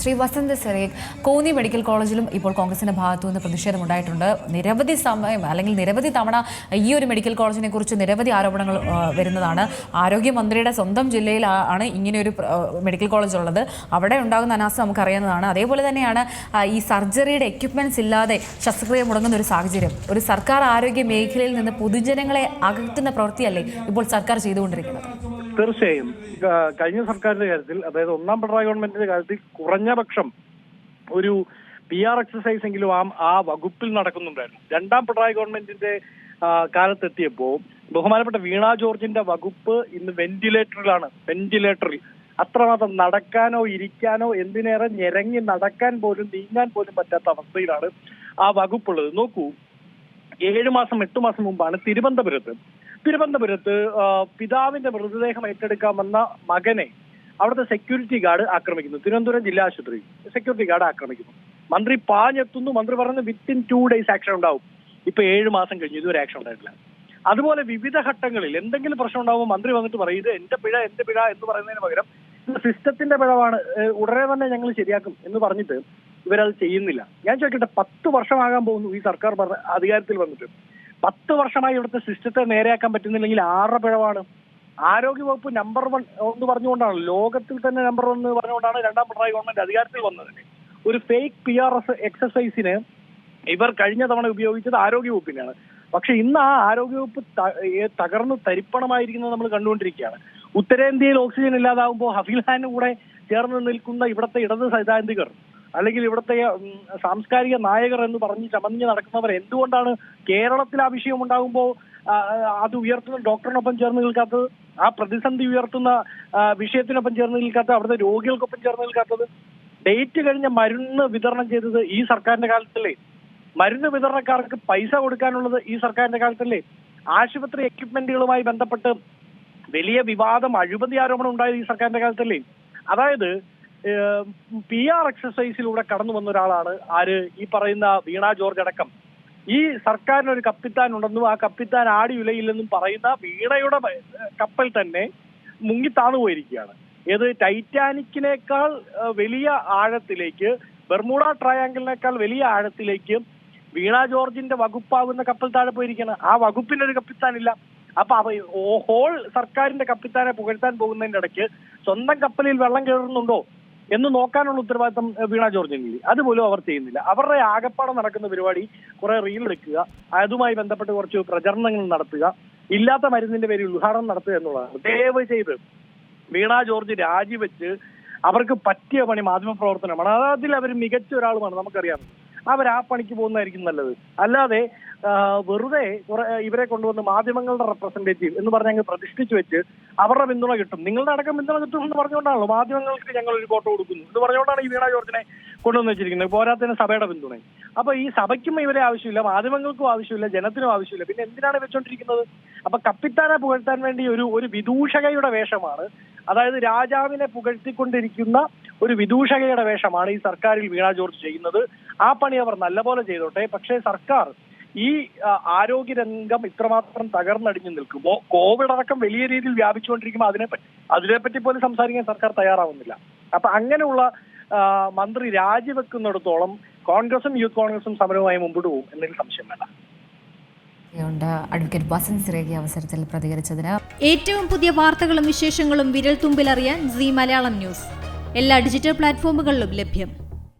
Shri Vasant സിറേഖ്, Konni medical കോളേജിലും ഇപ്പോൾ കോൺഗ്രസിന്റെ ഭാഗത്തുനിന്ന് പ്രതിഷേധമുണ്ടായിട്ടുണ്ട്. നിരവധി സമയം അല്ലെങ്കിൽ നിരവധി തവണ ഈ ഒരു മെഡിക്കൽ കോളേജിനെ കുറിച്ച് നിരവധി ആരോപണങ്ങൾ വരുന്നതാണ്. ആരോഗ്യമന്ത്രിയുടെ സ്വന്തം ജില്ലയിലാണ് ഇങ്ങനെയൊരു മെഡിക്കൽ കോളേജ് ഉള്ളത്. അവിടെ ഉണ്ടാകുന്ന അനാസ്ഥ നമുക്കറിയാവുന്നതാണ്. അതേപോലെ തന്നെയാണ് ഈ സർജറിയുടെ എക്യുപ്മെന്റ്സ് ഇല്ലാതെ ശസ്ത്രക്രിയ മുടങ്ങുന്ന ഒരു സാഹചര്യം. ഒരു സർക്കാർ ആരോഗ്യ മേഖലയിൽ നിന്ന് പൊതുജനങ്ങളെ അകറ്റുന്ന പ്രവൃത്തിയല്ലേ ഇപ്പോൾ സർക്കാർ ചെയ്തുകൊണ്ടിരിക്കുന്നത്? തീർച്ചയായും കഴിഞ്ഞ സർക്കാരിന്റെ കാര്യത്തിൽ, അതായത് ഒന്നാം പിണറായി ഗവൺമെന്റിന്റെ കാര്യത്തിൽ കുറഞ്ഞ പക്ഷം ഒരു PR എക്സസൈസ് എങ്കിലും ആ വകുപ്പിൽ നടക്കുന്നുണ്ടായിരുന്നു. രണ്ടാം പിണറായി ഗവൺമെന്റിന്റെ കാലത്തെത്തിയപ്പോ ബഹുമാനപ്പെട്ട വീണ ജോർജിന്റെ വകുപ്പ് ഇന്ന് വെന്റിലേറ്ററിൽ അത്രമാത്രം നടക്കാനോ ഇരിക്കാനോ എന്തിനേറെ ഞെരങ്ങി നടക്കാൻ പോലും നീങ്ങാൻ പോലും പറ്റാത്ത അവസ്ഥയിലാണ് ആ വകുപ്പുള്ളത്. നോക്കൂ, 8 മാസം മുമ്പാണ് തിരുവനന്തപുരത്ത് പിതാവിന്റെ മൃതദേഹം ഏറ്റെടുക്കാൻ വന്ന മകനെ അവിടുത്തെ സെക്യൂരിറ്റി ഗാർഡ് ആക്രമിക്കുന്നു. തിരുവനന്തപുരം ജില്ലാ ആശുപത്രി സെക്യൂരിറ്റി ഗാർഡ് ആക്രമിക്കുന്നു. മന്ത്രി പാഞ്ഞെത്തുന്നു. മന്ത്രി പറയുന്നത് വിത്തിൻ 2 days ആക്ഷൻ ഉണ്ടാവും. ഇപ്പൊ 7 മാസം കഴിഞ്ഞു, ഇതുവരെ ആക്ഷൻ ഉണ്ടായിട്ടില്ല. അതുപോലെ വിവിധ ഘട്ടങ്ങളിൽ എന്തെങ്കിലും പ്രശ്നം ഉണ്ടാവുമ്പോൾ മന്ത്രി വന്നിട്ട് പറയും ഇത് എന്റെ പിഴ എന്ന് പറയുന്നതിന് പകരം സിസ്റ്റത്തിന്റെ പിഴവാണ്, ഉടനെ തന്നെ ഞങ്ങൾ ശരിയാക്കും എന്ന് പറഞ്ഞിട്ട് ഇവരത് ചെയ്യുന്നില്ല. ഞാൻ ചോദിക്കട്ടെ, 10 വർഷമാകാൻ പോകുന്നു ഈ സർക്കാർ അധികാരത്തിൽ വന്നിട്ട്. 10 വർഷമായി ഇവിടുത്തെ സിസ്റ്റത്തെ നേരെയാക്കാൻ പറ്റുന്നില്ലെങ്കിൽ ആരുടെ പിഴവാണ്? ആരോഗ്യവകുപ്പ് നമ്പർ 1 എന്ന് പറഞ്ഞുകൊണ്ടാണ്, ലോകത്തിൽ തന്നെ നമ്പർ 1 എന്ന് പറഞ്ഞുകൊണ്ടാണ് രണ്ടാം പിണറായി ഗവൺമെന്റ് അധികാരത്തിൽ വന്നത്. ഒരു ഫേക്ക് PR എക്സസൈസിന് ഇവർ കഴിഞ്ഞ തവണ ഉപയോഗിച്ചത് ആരോഗ്യവകുപ്പിനെയാണ്. പക്ഷെ ഇന്ന് ആ ആരോഗ്യവകുപ്പ് തകർന്ന് തരിപ്പണമായിരിക്കുന്നത് നമ്മൾ കണ്ടുകൊണ്ടിരിക്കുകയാണ്. ഉത്തരേന്ത്യയിൽ ഓക്സിജൻ ഇല്ലാതാവുമ്പോൾ ഹഫീൽഹാന് കൂടെ ചേർന്ന് നിൽക്കുന്ന ഇവിടുത്തെ ഇടത് സൈദ്ധാന്തികർ അല്ലെങ്കിൽ ഇവിടുത്തെ സാംസ്കാരിക നായകർ എന്ന് പറഞ്ഞ് ചമഞ്ഞ് നടക്കുന്നവർ എന്തുകൊണ്ടാണ് കേരളത്തിൽ ആ വിഷയം ഉണ്ടാകുമ്പോൾ അത് ഉയർത്തുന്ന ഡോക്ടറിനൊപ്പം ചേർന്ന് നിൽക്കാത്തത്? ആ പ്രതിസന്ധി ഉയർത്തുന്ന വിഷയത്തിനൊപ്പം ചേർന്ന് നിൽക്കാത്തത്? അവിടുത്തെ രോഗികൾക്കൊപ്പം ചേർന്ന് നിൽക്കാത്തത്? ഡേറ്റ് കഴിഞ്ഞ മരുന്ന് വിതരണം ചെയ്തത് ഈ സർക്കാരിന്റെ കാലത്തല്ലേ? മരുന്ന് വിതരണക്കാർക്ക് പൈസ കൊടുക്കാനുള്ളത് ഈ സർക്കാരിന്റെ കാലത്തല്ലേ? ആശുപത്രി എക്യുപ്മെന്റുകളുമായി ബന്ധപ്പെട്ട് വലിയ വിവാദം, അഴിമതി ആരോപണം ഉണ്ടായത് ഈ സർക്കാരിന്റെ കാലത്തല്ലേ? അതായത് PR എക്സസൈസിലൂടെ കടന്നു വന്ന ഒരാളാണ് ആര്? ഈ പറയുന്ന വീണ ജോർജ് അടക്കം. ഈ സർക്കാരിനൊരു കപ്പിത്താൻ ഉണ്ടെന്നും ആ കപ്പിത്താൻ ആടിയുലയില്ലെന്നും പറയുന്ന വീണയുടെ കപ്പൽ തന്നെ മുങ്ങി താണു പോയിരിക്കുകയാണ്. ഏത് ടൈറ്റാനിക്കിനേക്കാൾ വലിയ ആഴത്തിലേക്ക്, ബർമുഡ ട്രയാങ്കിളിനേക്കാൾ വലിയ ആഴത്തിലേക്ക് വീണ ജോർജിന്റെ വകുപ്പാകുന്ന കപ്പൽ താഴെ പോയിരിക്കുകയാണ്. ആ വകുപ്പിനൊരു കപ്പിത്താനില്ല. അപ്പൊ ഹോൾ സർക്കാരിന്റെ കപ്പിത്താനെ പുകഴ്ത്താൻ പോകുന്നതിന്റെ ഇടയ്ക്ക് സ്വന്തം കപ്പലിൽ വെള്ളം കയറുന്നുണ്ടോ എന്ന് നോക്കാനുള്ള ഉത്തരവാദിത്തം വീണ ജോർജിനില്ല. അതുപോലും അവർ ചെയ്യുന്നില്ല. അവരുടെ ആകപ്പാടം നടക്കുന്ന പരിപാടി കുറെ റീൽ എടുക്കുക, അതുമായി ബന്ധപ്പെട്ട് കുറച്ച് പ്രചരണങ്ങൾ നടത്തുക, ഇല്ലാത്ത മരുന്നിന്റെ പേരിൽ ഉദ്ഘാടനം നടത്തുക എന്നുള്ളതാണ്. ദയവ് ചെയ്ത് വീണ ജോർജ് രാജിവെച്ച് അവർക്ക് പറ്റിയ പണി മാധ്യമപ്രവർത്തനമാണ്. അതിൽ അവർ മികച്ച ഒരാളുമാണ്, നമുക്കറിയാം. അവർ ആ പണിക്ക് പോകുന്നതായിരിക്കും നല്ലത്. അല്ലാതെ വെറുതെ ഇവരെ കൊണ്ടുവന്ന് മാധ്യമങ്ങളുടെ റെപ്രസെന്റേറ്റീവ് എന്ന് പറഞ്ഞ് അങ്ങ് പ്രതിഷ്ഠിച്ചു വെച്ച് അവരുടെ പിന്തുണ കിട്ടും, നിങ്ങളുടെ അടക്കം പിന്തുണ കിട്ടും എന്ന് പറഞ്ഞുകൊണ്ടാണല്ലോ മാധ്യമങ്ങൾക്ക് ഞങ്ങൾ ഒരു കോട്ട കൊടുക്കുന്നു എന്ന് പറഞ്ഞുകൊണ്ടാണ് ഈ വീണ ജോർജിനെ കൊണ്ടുവന്ന് വെച്ചിരിക്കുന്നത്. പോരാത്തതിന് സഭയുടെ പിന്തുണ. അപ്പൊ ഈ സഭയ്ക്കും ഇവരെ ആവശ്യമില്ല, മാധ്യമങ്ങൾക്കും ആവശ്യമില്ല, ജനത്തിനും ആവശ്യമില്ല. പിന്നെ എന്തിനാണ് വെച്ചോണ്ടിരിക്കുന്നത്? അപ്പൊ കപ്പിത്താനെ പുകഴ്ത്താൻ വേണ്ടി ഒരു വിദൂഷകയുടെ വേഷമാണ്, അതായത് രാജാവിനെ പുകഴ്ത്തിക്കൊണ്ടിരിക്കുന്ന ഒരു വിദൂഷകയുടെ വേഷമാണ് ഈ സർക്കാരിൽ വീണ ജോർജ് ചെയ്യുന്നത്. ആ പണി അവർ നല്ലപോലെ ചെയ്തോട്ടെ. പക്ഷേ സർക്കാർ ഈ ആരോഗ്യരംഗം ഇത്രമാത്രം തകർന്നടിഞ്ഞു നിൽക്കുമ്പോൾ, കോവിഡ് അടക്കം വലിയ രീതിയിൽ വ്യാപിച്ചുകൊണ്ടിരിക്കുമ്പോൾ അതിനെപ്പറ്റി പോലും സംസാരിക്കാൻ സർക്കാർ തയ്യാറാവുന്നില്ല. അപ്പൊ അങ്ങനെയുള്ള മന്ത്രി രാജിവെക്കുന്നിടത്തോളം കോൺഗ്രസും യൂത്ത് കോൺഗ്രസും സമരവുമായി മുമ്പോട്ട് പോകും എന്നതിൽ സംശയം വേണ്ട. അഡ്വക്കേറ്റ് വസന്ത് സിറേഖി അവസരത്തിൽ പ്രതികരിച്ചതിന്. ഏറ്റവും പുതിയ വാർത്തകളും വിശേഷങ്ങളും വിരൽ തുമ്പിലറിയാൻ സീ മലയാളം ന്യൂസ് എല്ലാ ഡിജിറ്റൽ പ്ലാറ്റ്ഫോമുകളിലും ലഭ്യം.